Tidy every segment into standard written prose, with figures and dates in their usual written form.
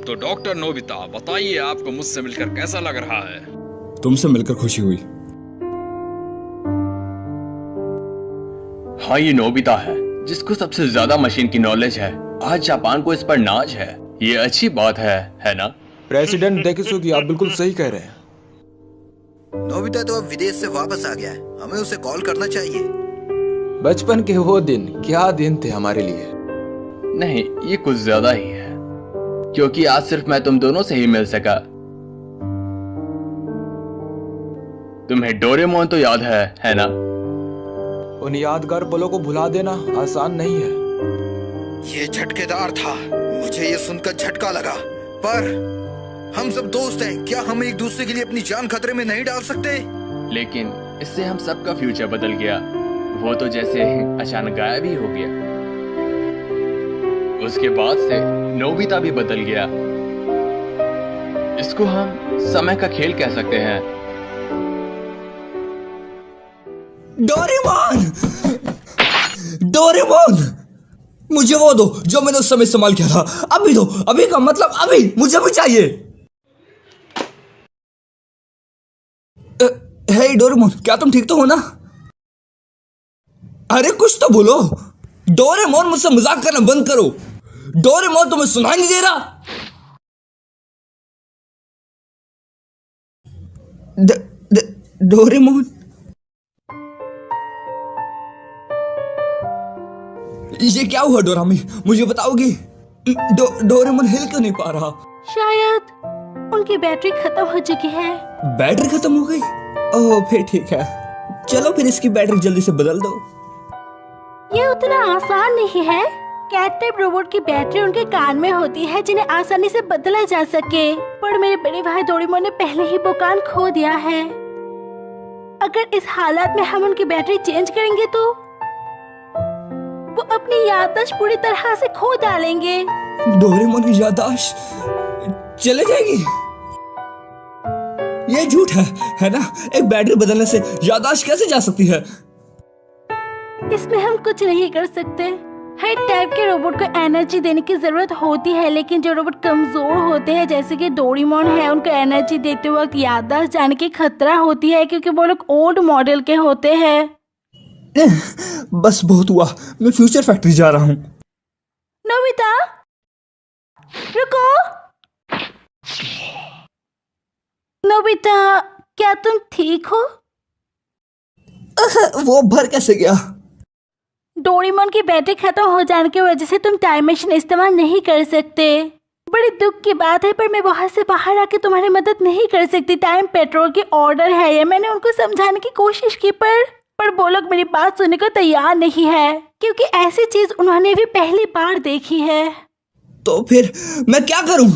तो doctor Nobita, बताइए आपको मुझसे मिलकर कैसा लग रहा है? तुमसे मिलकर खुशी हुई। हाँ, ये नोबिता है जिसको सबसे ज्यादा मशीन की नॉलेज है। आज जापान को इस पर नाज है। ये अच्छी बात है ना? प्रेसिडेंट डेकिसुगी, आप बिल्कुल सही कह रहे हैं। नोबिता तो अब विदेश से वापस आ गया है, हमें उसे कॉल करना चाहिए। बचपन के वो दिन क्या दिन थे हमारे लिए। नहीं, ये कुछ ज्यादा ही है, क्योंकि आज सिर्फ मैं तुम दोनों से ही मिल सका। तुम्हें डोरेमोन तो याद है ना? उन यादगार पलों को भुला देना आसान नहीं है। ये झटकेदार था, मुझे ये सुनकर झटका लगा। पर हम सब दोस्त हैं, क्या हम एक दूसरे के लिए अपनी जान खतरे में नहीं डाल सकते? लेकिन इससे हम सबका फ्यूचर बदल गया। वो तो जैसे अचानक गायब ही हो गया। उसके बाद से नोबिता भी बदल गया। इसको हम समय का खेल कह सकते हैं। डोरेमोन! डोरेमोन! मुझे वो दो जो मैंने उस समय इस्तेमाल किया था। अभी दो, अभी का मतलब अभी, मुझे भी चाहिए। हे डोरेमोन, क्या तुम ठीक तो हो ना? अरे कुछ तो बोलो। डोरेमोन, मुझसे मजाक करना बंद करो। डोरेमोन, तुम्हें सुनाई नहीं दे रहा? डोरेमोन, ये क्या हुआ डोरामी? मुझे बताओगी? डोरेमोन हिल क्यों नहीं पा रहा? शायद उनकी बैटरी खत्म हो चुकी है। बैटरी खत्म हो गई? ओह, फिर ठीक है। चलो फिर इसकी बैटरी जल्दी से बदल दो। ये उतना आसान नहीं है। कैट टाइप रोबोट की बैटरी उनके कान में होती है जिन्हें आसानी से बदला जा सके। पर मेरे बड़े भाई डोरेमोन ने पहले ही वो कान खो दिया है। अगर इस हालात में हम उनकी बैटरी चेंज करेंगे तो वो अपनी याददाश्त पूरी तरह से खो डालेंगे। डोरेमोन की याददाश्त चले जाएगी? ये झूठ है ना? एक बैटरी बदलने से याददाश्त कैसे जा सकती है? इसमें हम कुछ नहीं कर सकते। हर टाइप के रोबोट को एनर्जी देने की जरूरत होती है, लेकिन जो रोबोट कमजोर होते हैं जैसे कि डोरेमोन है, उनको एनर्जी देते वक्त याददाश्त जाने की खतरा होती है क्योंकि वो लोग ओल्ड मॉडल के होते हैं। बस बहुत हुआ, मैं फ्यूचर फैक्ट्री जा रहा हूँ। नोबिता, रुको। नोबिता, क्या तुम ठीक हो? वो भर कैसे गया? डोरेमोन की बैटरी खत्म हो जाने की वजह से तुम टाइम मशीन इस्तेमाल नहीं कर सकते। बड़ी दुख की बात है, पर मैं वहां से बाहर आके तुम्हारी मदद नहीं कर सकती। टाइम पेट्रोल की ऑर्डर है ये। मैंने उनको समझाने की कोशिश की पर वो लोग मेरी बात सुनने को तैयार नहीं है, क्योंकि ऐसी चीज उन्होंने भी पहली बार देखी है। तो फिर मैं क्या करूं?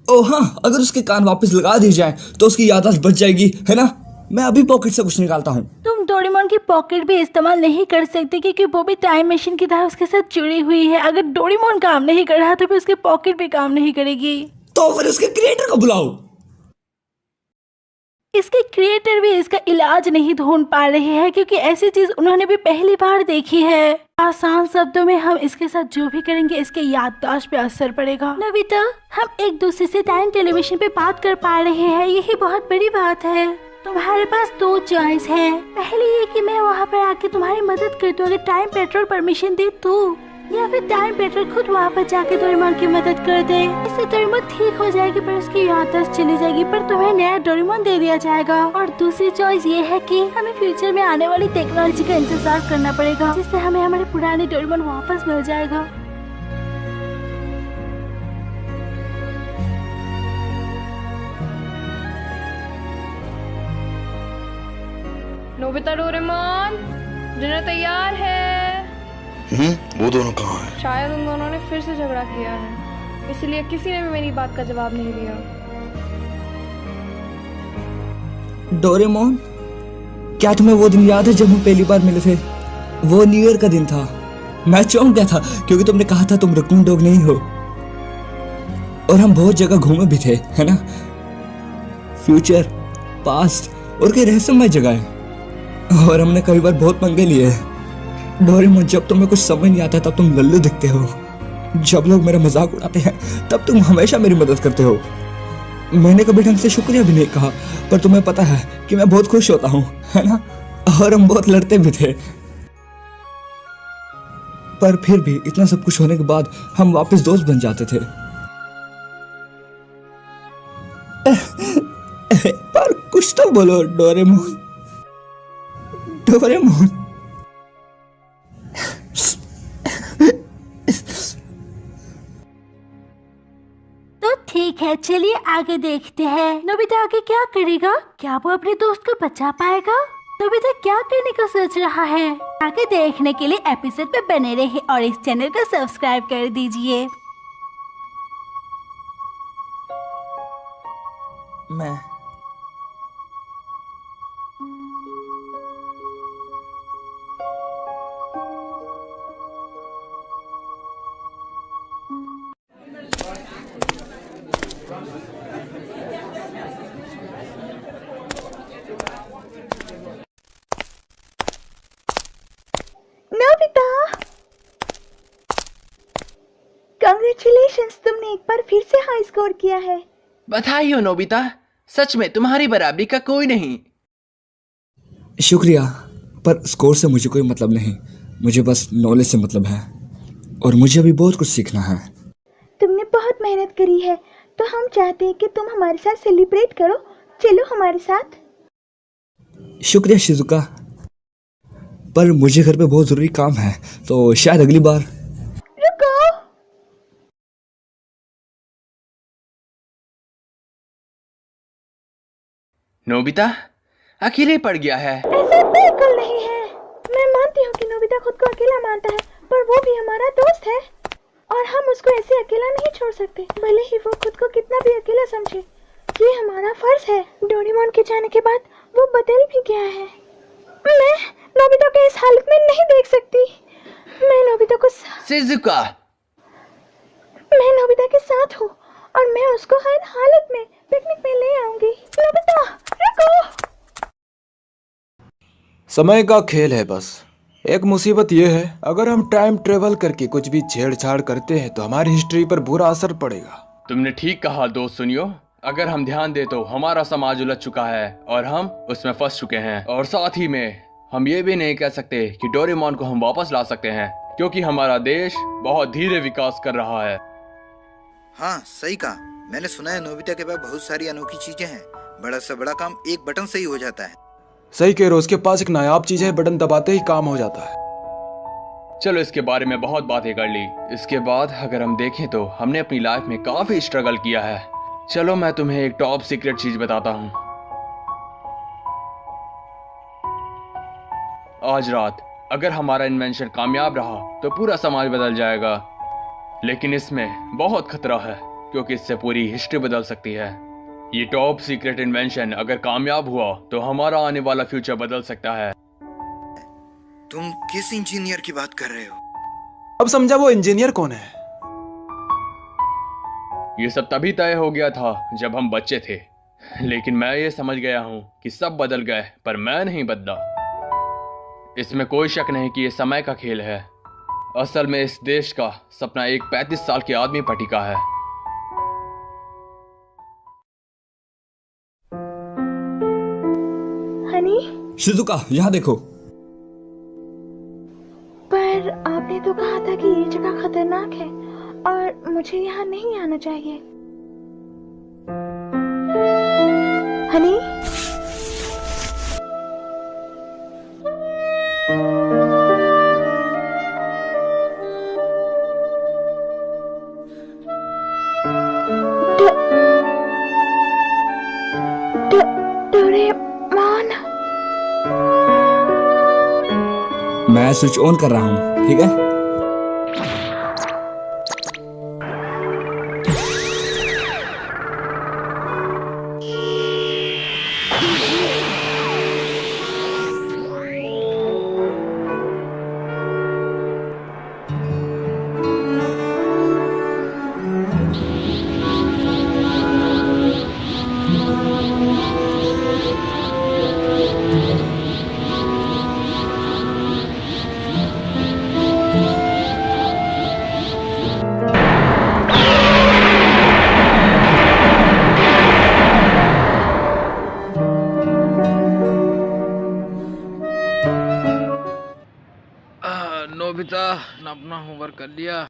ओह हाँ, अगर उसके कान वापस लगा दी जाए तो उसकी याददाश्त बच जाएगी, है ना? मैं अभी पॉकेट से कुछ निकालता हूँ। तुम डोरेमोन की पॉकेट भी इस्तेमाल नहीं कर सकते क्योंकि वो भी टाइम मशीन की तरह उसके साथ जुड़ी हुई है। अगर डोरेमोन काम नहीं कर रहा तो फिर उसकी पॉकेट भी काम नहीं करेगी। तो फिर उसके क्रिएटर को बुलाओ। इसके क्रिएटर भी इसका इलाज नहीं ढूंढ पा रहे हैं क्योंकि ऐसी चीज उन्होंने भी पहली बार देखी है। आसान शब्दों में, हम इसके साथ जो भी करेंगे इसके याददाश्त पे असर पड़ेगा। नोबिता, हम एक दूसरे से टाइम टेलीविजन पे बात कर पा रहे हैं, यही बहुत बड़ी बात है। तुम्हारे पास दो चॉइस है। पहली ये कि मैं वहाँ पर आके तुम्हारी मदद कर दूँ अगर टाइम पेट्रोल परमिशन दे तो, या फिर टाइम पेट्रोल खुद वहाँ पर जाके डोरेमोन की मदद कर दे। इससे डोरेमोन ठीक हो जाएगी पर उसकी याददाश्त चली जाएगी, पर तुम्हें नया डोरेमोन दे दिया जाएगा। और दूसरी चॉइस ये है कि हमें फ्यूचर में आने वाली टेक्नोलॉजी का इंतजार करना पड़ेगा, जिससे हमें हमारे पुराने डोरेमोन वापस मिल जाएगा। नोबिता, डोरेमोन, डिनर तैयार है। वो दोनों कहाँ हैं? शायद उन दोनों ने फिर से झगड़ा किया है, इसलिए किसी ने भी मेरी बात का जवाब नहीं दिया। डोरेमोन, क्या तुम्हें वो दिन याद है जब हम पहली बार मिले थे? वो न्यू ईयर का दिन था। मैं चौंक गया था क्योंकि तुमने कहा था तुम रकून डॉग नहीं हो, और हम बहुत जगह घूमे भी थे, है ना? फ्यूचर, पास्ट और कई रहस्यमय जगह है, और हमने कई बार बहुत पंगे लिए हैं। डोरेमोन, जब तुम्हें कुछ समझ नहीं आता तब तुम लल्लू दिखते हो, जब लोग मेरा मजाक उड़ाते हैं तब तुम हमेशा मेरी मदद करते हो। मैंने कभी ढंग से शुक्रिया भी नहीं कहा, पर तुम्हें पता है कि मैं बहुत खुश होता हूँ, है ना? और हम बहुत लड़ते भी थे, पर फिर भी इतना सब कुछ होने के बाद हम वापस दोस्त बन जाते थे। पर कुछ तो बोलो डोरेमोन। डोरेमोन। तो ठीक है, चलिए आगे देखते हैं। नोबिता आगे क्या करेगा? क्या वो अपने दोस्त को बचा पाएगा? नोबिता क्या करने का सोच रहा है? आगे देखने के लिए एपिसोड पे बने रहे और इस चैनल को सब्सक्राइब कर दीजिए। मैं नोबिता, कांग्रेचुलेशंस, तुमने एक बार फिर से हाई स्कोर किया है। बधाई हो नोबिता, सच में तुम्हारी बराबरी का कोई नहीं। शुक्रिया, पर स्कोर से मुझे कोई मतलब नहीं। मुझे बस नॉलेज से मतलब है और मुझे अभी बहुत कुछ सीखना है। तुमने बहुत मेहनत करी है, तो हम चाहते हैं कि तुम हमारे साथ सेलिब्रेट करो। चलो हमारे साथ। शुक्रिया शिजुका, पर मुझे घर पे बहुत जरूरी काम है, तो शायद अगली बार। रुको, नोबिता अकेले पड़ गया है। ऐसा बिल्कुल नहीं है। मैं मानती हूँ कि नोबिता खुद को अकेला मानता है, पर वो भी हमारा दोस्त है और हम उसको ऐसे अकेला नहीं छोड़ सकते, भले ही वो खुद को कितना भी अकेला समझे। ये हमारा फर्ज है। डोरेमोन के जाने के बाद वो बदल भी गया है। मैं नोबिता को इस हालत में नहीं देख सकती। मैं नोबिता को शिजुका, मैं नोबिता के साथ हूँ और मैं उसको हर हालत में पिकनिक में ले आऊंगी। नोबिता रुको। समय का खेल है बस। एक मुसीबत यह है, अगर हम टाइम ट्रेवल करके कुछ भी छेड़छाड़ करते हैं तो हमारी हिस्ट्री पर बुरा असर पड़ेगा। तुमने ठीक कहा दोस्त। सुनियो, अगर हम ध्यान दे तो हमारा समाज उलझ चुका है और हम उसमें फंस चुके हैं। और साथ ही में हम ये भी नहीं कह सकते कि डोरेमोन को हम वापस ला सकते हैं, क्योंकि हमारा देश बहुत धीरे विकास कर रहा है। हाँ सही कहा। मैंने सुना है नोबिता के पास बहुत सारी अनोखी चीजें हैं। बड़ा से बड़ा काम एक बटन से ही हो जाता है। सही कह रहे हो, उसके पास एक नायाब चीज है, बटन दबाते ही काम हो जाता है। चलो इसके बारे में बहुत बातें कर ली। इसके बाद अगर हम देखें तो हमने अपनी लाइफ में काफी स्ट्रगल किया है। चलो मैं तुम्हें एक टॉप सीक्रेट चीज बताता हूँ। आज रात अगर हमारा इन्वेंशन कामयाब रहा तो पूरा समाज बदल जाएगा, लेकिन इसमें बहुत खतरा है क्योंकि इससे पूरी हिस्ट्री बदल सकती है। ये टॉप सीक्रेट इन्वेंशन अगर कामयाब हुआ तो हमारा आने वाला फ्यूचर बदल सकता है। तुम किस इंजीनियर की बात कर रहे हो? अब समझा वो इंजीनियर कौन है। ये सब तभी तय हो गया था जब हम बच्चे थे, लेकिन मैं ये समझ गया हूँ कि सब बदल गए पर मैं नहीं बदला। इसमें कोई शक नहीं कि ये समय का खेल है। असल में इस देश का सपना एक 35 साल के आदमी पर टिका है। हनी, शिजुका यहाँ देखो। पर आपने तो कहा था कि ये जगह खतरनाक है और मुझे यहाँ नहीं आना चाहिए। हनी, डोरेमोन। मैं स्विच ऑन कर रहा हूँ, ठीक है? नोबिता, ना अपना होमवर्क कर लिया?